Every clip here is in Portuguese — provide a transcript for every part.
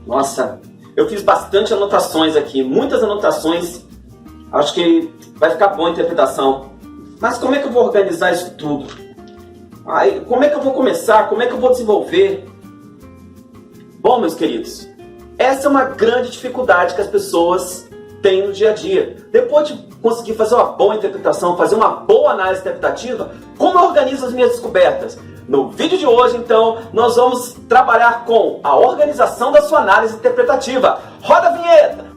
Nossa, eu fiz bastante anotações aqui, muitas anotações. Acho que vai ficar boa a interpretação. Mas como é que eu vou organizar isso tudo? Como é que eu vou começar? Como é que eu vou desenvolver? Bom, meus queridos, essa é uma grande dificuldade que as pessoas têm no dia a dia. Depois de conseguir fazer uma boa interpretação, fazer uma boa análise interpretativa, como eu organizo as minhas descobertas? No vídeo de hoje, então, nós vamos trabalhar com a organização da sua análise interpretativa. Roda a vinheta!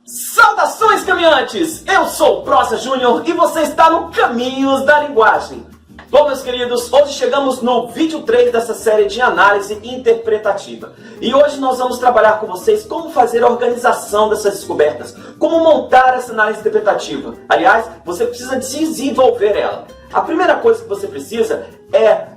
Saudações, caminhantes! Eu sou o Prosa Júnior e você está no Caminhos da Linguagem. Bom, meus queridos, hoje chegamos no vídeo 3 dessa série de análise interpretativa. E hoje nós vamos trabalhar com vocês como fazer a organização dessas descobertas, como montar essa análise interpretativa. Aliás, você precisa desenvolver ela. A primeira coisa que você precisa é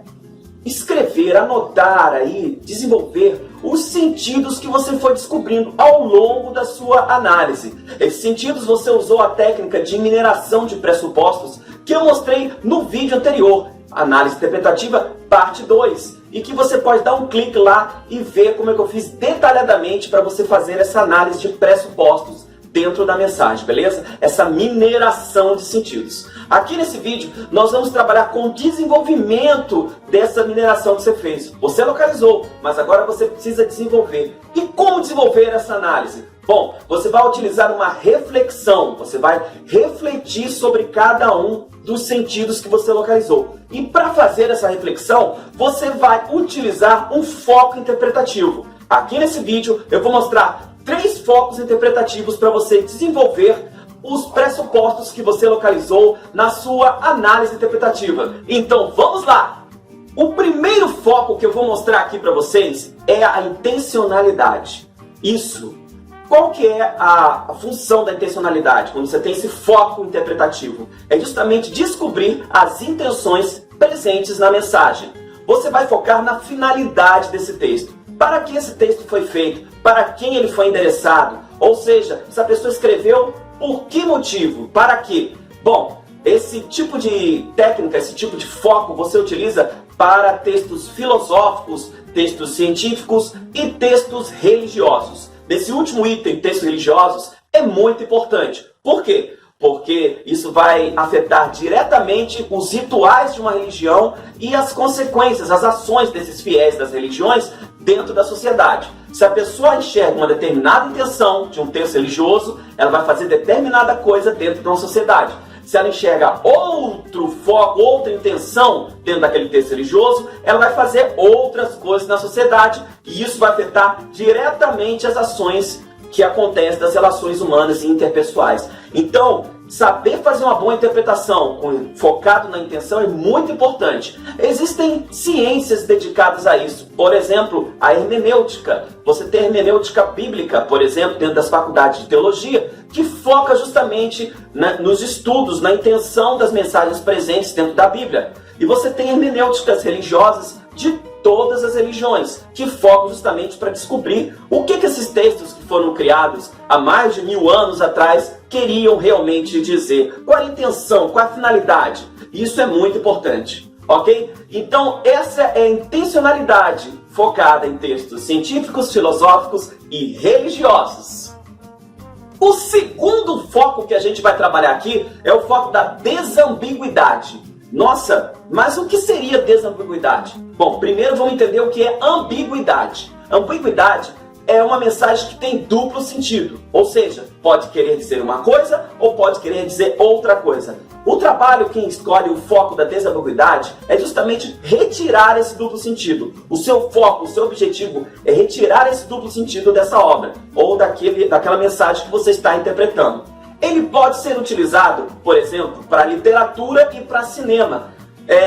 escrever, anotar aí, desenvolver os sentidos que você foi descobrindo ao longo da sua análise. Esses sentidos você usou a técnica de mineração de pressupostos que eu mostrei no vídeo anterior, Análise Interpretativa, parte 2, e que você pode dar um clique lá e ver como é que eu fiz detalhadamente para você fazer essa análise de pressupostos dentro da mensagem, beleza? Essa mineração de sentidos. Aqui nesse vídeo, nós vamos trabalhar com o desenvolvimento dessa mineração que você fez. Você localizou, mas agora você precisa desenvolver. E como desenvolver essa análise? Bom, você vai utilizar uma reflexão, você vai refletir sobre cada um dos sentidos que você localizou. E para fazer essa reflexão, você vai utilizar um foco interpretativo. Aqui nesse vídeo, eu vou mostrar 3 focos interpretativos para você desenvolver os pressupostos que você localizou na sua análise interpretativa. Então, vamos lá! O primeiro foco que eu vou mostrar aqui para vocês é a intencionalidade. Isso. Qual que é a função da intencionalidade quando você tem esse foco interpretativo? É justamente descobrir as intenções presentes na mensagem. Você vai focar na finalidade desse texto. Para que esse texto foi feito? Para quem ele foi endereçado? Ou seja, essa pessoa escreveu por que motivo? Para quê? Bom, esse tipo de técnica, esse tipo de foco você utiliza para textos filosóficos, textos científicos e textos religiosos. Nesse último item, textos religiosos, é muito importante. Por quê? Porque isso vai afetar diretamente os rituais de uma religião e as consequências, as ações desses fiéis das religiões dentro da sociedade. Se a pessoa enxerga uma determinada intenção de um texto religioso, ela vai fazer determinada coisa dentro de uma sociedade. Se ela enxerga outro foco, outra intenção dentro daquele texto religioso, ela vai fazer outras coisas na sociedade e isso vai afetar diretamente as ações que acontecem das relações humanas e interpessoais. Então, saber fazer uma boa interpretação focado na intenção é muito importante. Existem ciências dedicadas a isso. Por exemplo, a hermenêutica. Você tem a hermenêutica bíblica, por exemplo, dentro das faculdades de teologia, que foca justamente nos estudos, na intenção das mensagens presentes dentro da Bíblia. E você tem hermenêuticas religiosas de todas as religiões, que focam justamente para descobrir o que esses textos que foram criados há mais de 1000 anos atrás queriam realmente dizer. Qual a intenção, qual a finalidade? Isso é muito importante, ok? Então essa é a intencionalidade focada em textos científicos, filosóficos e religiosos. O segundo foco que a gente vai trabalhar aqui é o foco da desambiguidade. Nossa, mas o que seria desambiguidade? Bom, primeiro vamos entender o que é ambiguidade. Ambiguidade é uma mensagem que tem duplo sentido, ou seja, pode querer dizer uma coisa ou pode querer dizer outra coisa. O trabalho, quem escolhe o foco da desambiguidade, é justamente retirar esse duplo sentido. O seu foco, o seu objetivo é retirar esse duplo sentido dessa obra, ou daquela mensagem que você está interpretando. Ele pode ser utilizado, por exemplo, para literatura e para cinema.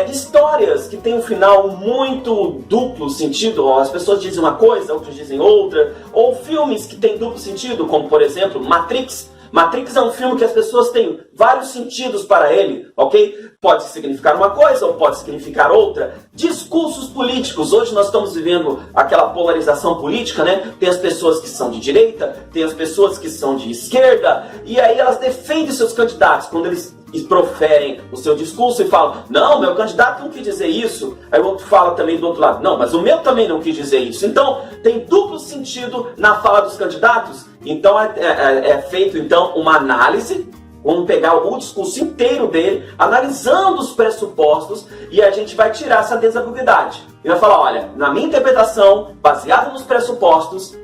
Histórias que têm um final muito duplo sentido, as pessoas dizem uma coisa, outros dizem outra, ou filmes que têm duplo sentido, como por exemplo Matrix. Matrix é um filme que as pessoas têm vários sentidos para ele, ok? Pode significar uma coisa ou pode significar outra. Discursos políticos. Hoje nós estamos vivendo aquela polarização política, né? Tem as pessoas que são de direita, tem as pessoas que são de esquerda, e aí elas defendem seus candidatos quando eles proferem o seu discurso e falam: não, meu candidato não quis dizer isso. Aí o outro fala também do outro lado: não, mas o meu também não quis dizer isso. Então tem duplo sentido na fala dos candidatos. Então é feito então uma análise. Vamos pegar o discurso inteiro dele, analisando os pressupostos, e a gente vai tirar essa desambiguidade. E vai falar: olha, na minha interpretação, baseada nos pressupostos,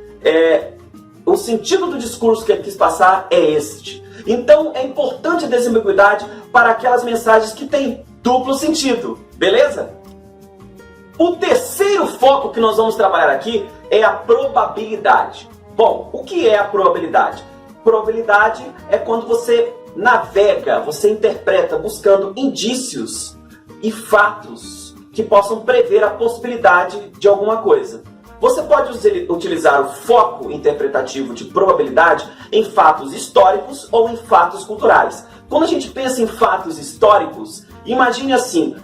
o sentido do discurso que ele quis passar é este. Então é importante a desambiguidade para aquelas mensagens que têm duplo sentido, beleza? O terceiro foco que nós vamos trabalhar aqui é a probabilidade. Bom, o que é a probabilidade? Probabilidade é quando você navega, você interpreta buscando indícios e fatos que possam prever a possibilidade de alguma coisa. Você pode utilizar o foco interpretativo de probabilidade em fatos históricos ou em fatos culturais. Quando a gente pensa em fatos históricos, imagine assim: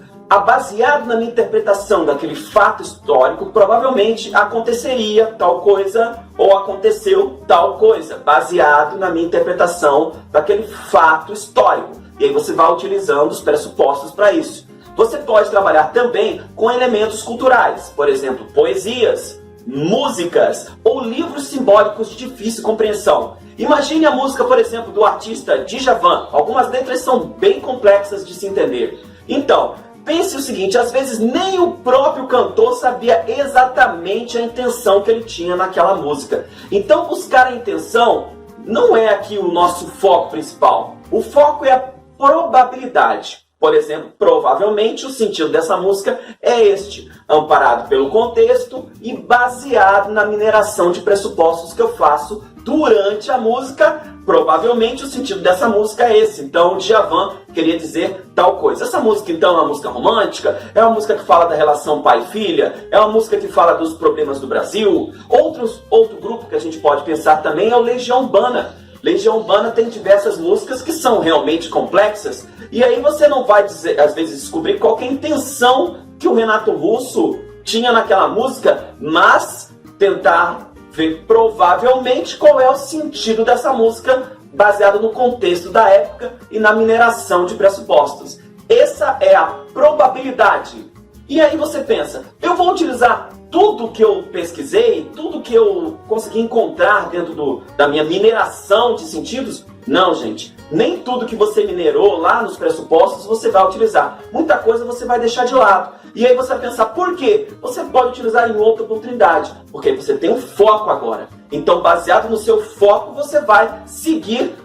baseado na minha interpretação daquele fato histórico, provavelmente aconteceria tal coisa ou aconteceu tal coisa, baseado na minha interpretação daquele fato histórico. E aí você vai utilizando os pressupostos para isso. Você pode trabalhar também com elementos culturais, por exemplo, poesias, músicas ou livros simbólicos de difícil compreensão. Imagine a música, por exemplo, do artista Djavan. Algumas letras são bem complexas de se entender. Então, pense o seguinte: às vezes nem o próprio cantor sabia exatamente a intenção que ele tinha naquela música. Então, buscar a intenção não é aqui o nosso foco principal. O foco é a probabilidade. Por exemplo, provavelmente o sentido dessa música é este, amparado pelo contexto e baseado na mineração de pressupostos que eu faço durante a música. Provavelmente o sentido dessa música é esse. Então, o Djavan queria dizer tal coisa. Essa música, então, é uma música romântica? É uma música que fala da relação pai e filha? É uma música que fala dos problemas do Brasil? Outro grupo que a gente pode pensar também é o Legião Urbana. Legião Urbana tem diversas músicas que são realmente complexas, e aí você não vai às vezes descobrir qual que é a intenção que o Renato Russo tinha naquela música, mas tentar ver provavelmente qual é o sentido dessa música baseado no contexto da época e na mineração de pressupostos. Essa é a probabilidade. E aí você pensa: eu vou utilizar tudo que eu pesquisei, tudo que eu consegui encontrar dentro da minha mineração de sentidos? Não, gente. Nem tudo que você minerou lá nos pressupostos você vai utilizar. Muita coisa você vai deixar de lado. E aí você vai pensar: por quê? Você pode utilizar em outra oportunidade, porque você tem um foco agora. Então, baseado no seu foco, você vai seguir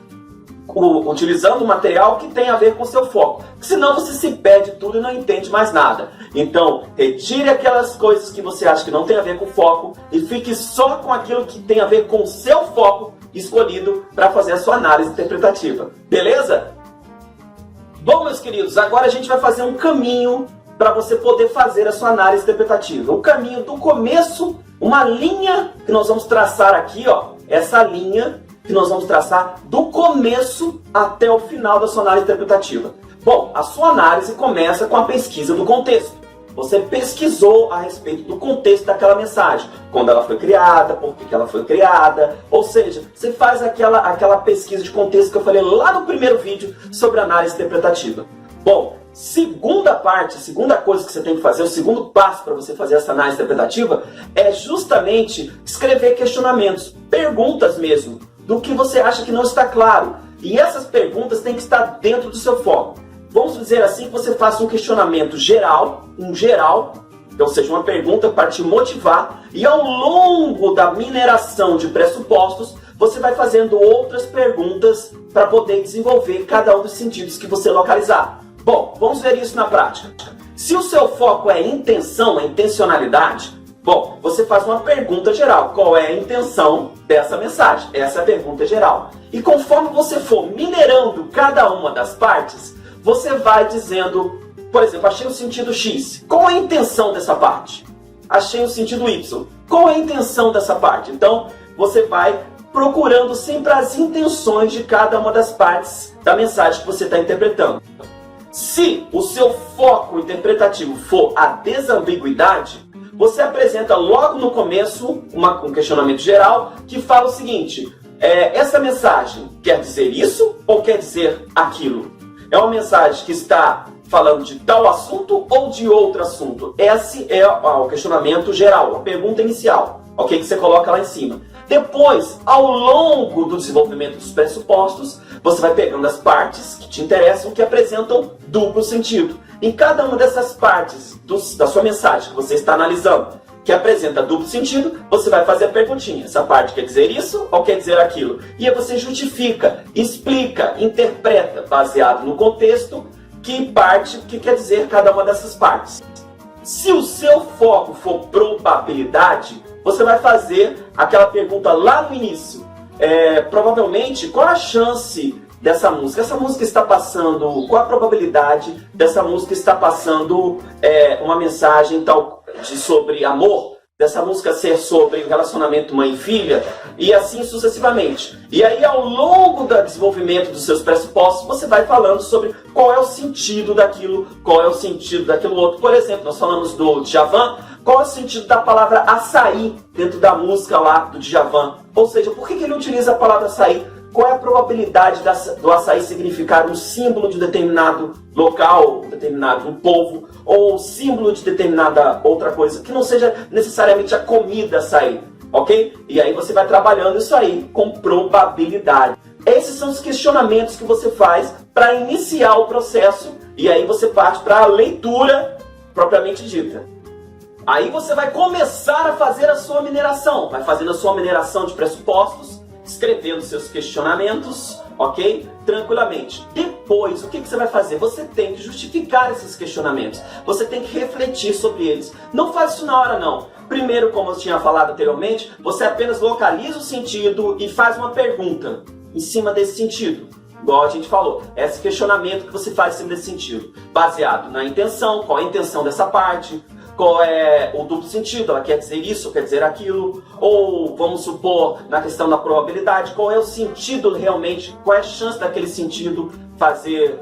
utilizando o material que tem a ver com o seu foco. Senão você se perde tudo e não entende mais nada. Então, retire aquelas coisas que você acha que não tem a ver com o foco e fique só com aquilo que tem a ver com o seu foco escolhido para fazer a sua análise interpretativa. Beleza? Bom, meus queridos, agora a gente vai fazer um caminho para você poder fazer a sua análise interpretativa. O caminho do começo, uma linha que nós vamos traçar aqui, ó. Essa linha que nós vamos traçar do começo até o final da sua análise interpretativa. Bom, a sua análise começa com a pesquisa do contexto. Você pesquisou a respeito do contexto daquela mensagem, quando ela foi criada, por que ela foi criada, ou seja, você faz aquela pesquisa de contexto que eu falei lá no primeiro vídeo sobre análise interpretativa. Bom, segunda coisa que você tem que fazer, o segundo passo para você fazer essa análise interpretativa é justamente escrever questionamentos, perguntas mesmo, do que você acha que não está claro. E essas perguntas têm que estar dentro do seu foco. Vamos dizer assim que você faça um questionamento geral, ou seja, uma pergunta para te motivar, e ao longo da mineração de pressupostos, você vai fazendo outras perguntas para poder desenvolver cada um dos sentidos que você localizar. Bom, vamos ver isso na prática. Se o seu foco é intenção, é intencionalidade, bom, você faz uma pergunta geral. Qual é a intenção dessa mensagem? Essa é a pergunta geral. E conforme você for minerando cada uma das partes, você vai dizendo, por exemplo, achei o sentido X. Qual é a intenção dessa parte? Achei o sentido Y. Qual é a intenção dessa parte? Então, você vai procurando sempre as intenções de cada uma das partes da mensagem que você está interpretando. Se o seu foco interpretativo for a desambiguidade, você apresenta logo no começo um questionamento geral que fala o seguinte: essa mensagem quer dizer isso ou quer dizer aquilo? É uma mensagem que está falando de tal assunto ou de outro assunto? Esse é o questionamento geral, a pergunta inicial, ok? Que você coloca lá em cima. Depois, ao longo do desenvolvimento dos pressupostos, você vai pegando as partes que te interessam, que apresentam duplo sentido. Em cada uma dessas partes da sua mensagem que você está analisando, que apresenta duplo sentido, você vai fazer a perguntinha: essa parte quer dizer isso ou quer dizer aquilo? E aí você justifica, explica, interpreta, baseado no contexto, que quer dizer cada uma dessas partes. Se o seu foco for probabilidade, você vai fazer aquela pergunta lá no início. Provavelmente, qual a chance dessa música? Essa música está passando, qual a probabilidade dessa música estar passando uma mensagem sobre amor? Dessa música ser sobre o relacionamento mãe e filha? E assim sucessivamente. E aí, ao longo do desenvolvimento dos seus pressupostos, você vai falando sobre qual é o sentido daquilo, qual é o sentido daquilo outro. Por exemplo, nós falamos do Djavan. Qual é o sentido da palavra açaí dentro da música lá do Djavan? Ou seja, por que ele utiliza a palavra açaí? Qual é a probabilidade do açaí significar um símbolo de determinado local, determinado povo, ou símbolo de determinada outra coisa, que não seja necessariamente a comida açaí, ok? E aí você vai trabalhando isso aí com probabilidade. Esses são os questionamentos que você faz para iniciar o processo, e aí você parte para a leitura propriamente dita. Aí você vai começar a fazer a sua mineração, vai fazendo a sua mineração de pressupostos, escrevendo seus questionamentos, ok? Tranquilamente. Depois, o que você vai fazer? Você tem que justificar esses questionamentos. Você tem que refletir sobre eles. Não faz isso na hora, não. Primeiro, como eu tinha falado anteriormente, você apenas localiza o sentido e faz uma pergunta em cima desse sentido. Igual a gente falou, esse questionamento que você faz em cima desse sentido. Baseado na intenção, qual é a intenção dessa parte, qual é o duplo sentido, ela quer dizer isso, ou quer dizer aquilo, ou vamos supor, na questão da probabilidade, qual é o sentido realmente, qual é a chance daquele sentido fazer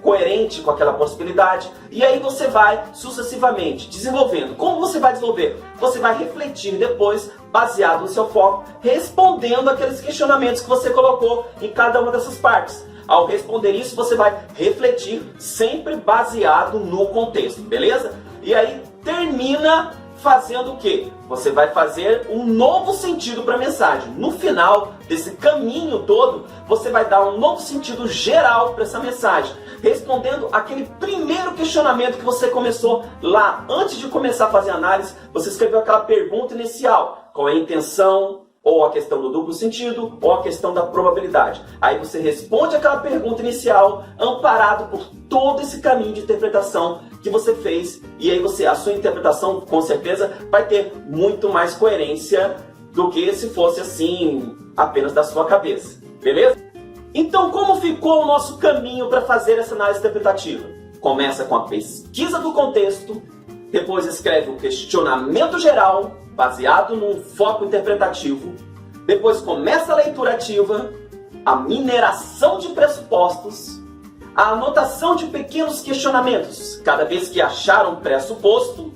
coerente com aquela possibilidade. E aí você vai sucessivamente desenvolvendo. Como você vai desenvolver? Você vai refletir depois, baseado no seu foco, respondendo aqueles questionamentos que você colocou em cada uma dessas partes. Ao responder isso, você vai refletir sempre baseado no contexto, beleza? E aí termina fazendo o quê? Você vai fazer um novo sentido para a mensagem. No final desse caminho todo, você vai dar um novo sentido geral para essa mensagem, respondendo aquele primeiro questionamento que você começou lá. Antes de começar a fazer a análise, você escreveu aquela pergunta inicial. Qual é a intenção? Ou a questão do duplo sentido, ou a questão da probabilidade. Aí você responde aquela pergunta inicial, amparado por todo esse caminho de interpretação que você fez. E aí a sua interpretação, com certeza, vai ter muito mais coerência do que se fosse assim, apenas da sua cabeça. Beleza? Então, como ficou o nosso caminho para fazer essa análise interpretativa? Começa com a pesquisa do contexto, depois escreve o questionamento geral, baseado num foco interpretativo. Depois começa a leitura ativa, a mineração de pressupostos, a anotação de pequenos questionamentos, cada vez que achar um pressuposto,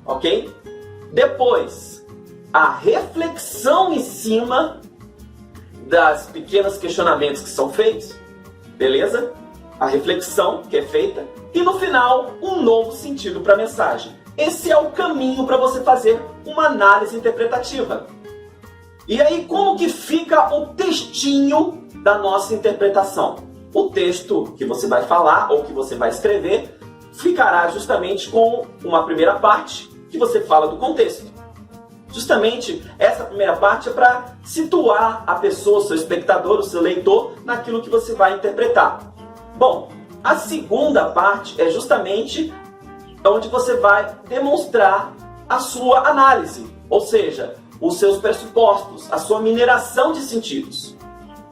ok? Depois, a reflexão em cima das pequenos questionamentos que são feitos, beleza? A reflexão que é feita e no final, um novo sentido para a mensagem. Esse é o caminho para você fazer uma análise interpretativa. E aí, como que fica o textinho da nossa interpretação? O texto que você vai falar ou que você vai escrever ficará justamente com uma primeira parte que você fala do contexto. Justamente essa primeira parte é para situar a pessoa, o seu espectador, o seu leitor, naquilo que você vai interpretar. Bom, a segunda parte é justamente onde você vai demonstrar a sua análise, ou seja, os seus pressupostos, a sua mineração de sentidos.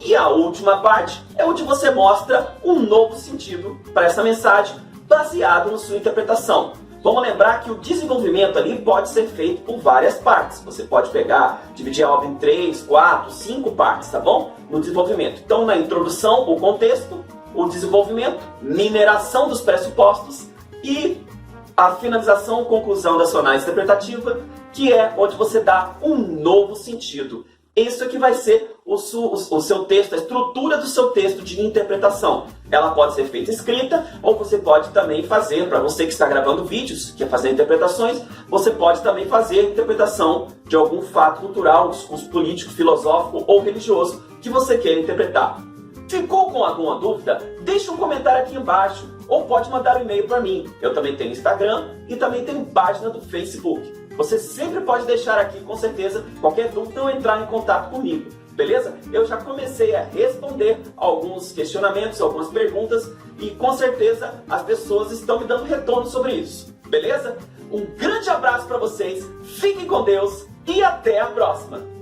E a última parte é onde você mostra um novo sentido para essa mensagem, baseado na sua interpretação. Vamos lembrar que o desenvolvimento ali pode ser feito por várias partes. Você pode pegar, dividir a obra em 3, 4, 5 partes, tá bom? No desenvolvimento. Então, na introdução, o contexto, o desenvolvimento, mineração dos pressupostos e a finalização, conclusão da sua análise interpretativa, que é onde você dá um novo sentido. Isso aqui vai ser o seu texto, a estrutura do seu texto de interpretação. Ela pode ser feita escrita, ou você pode também fazer, para você que está gravando vídeos, quer fazer interpretações, você pode também fazer a interpretação de algum fato cultural, discurso político, filosófico ou religioso que você queira interpretar. Ficou com alguma dúvida? Deixe um comentário aqui embaixo, ou pode mandar um e-mail para mim. Eu também tenho Instagram e também tenho página do Facebook. Você sempre pode deixar aqui, com certeza, qualquer dúvida ou entrar em contato comigo, beleza? Eu já comecei a responder alguns questionamentos, algumas perguntas e com certeza as pessoas estão me dando retorno sobre isso, beleza? Um grande abraço para vocês, fiquem com Deus e até a próxima!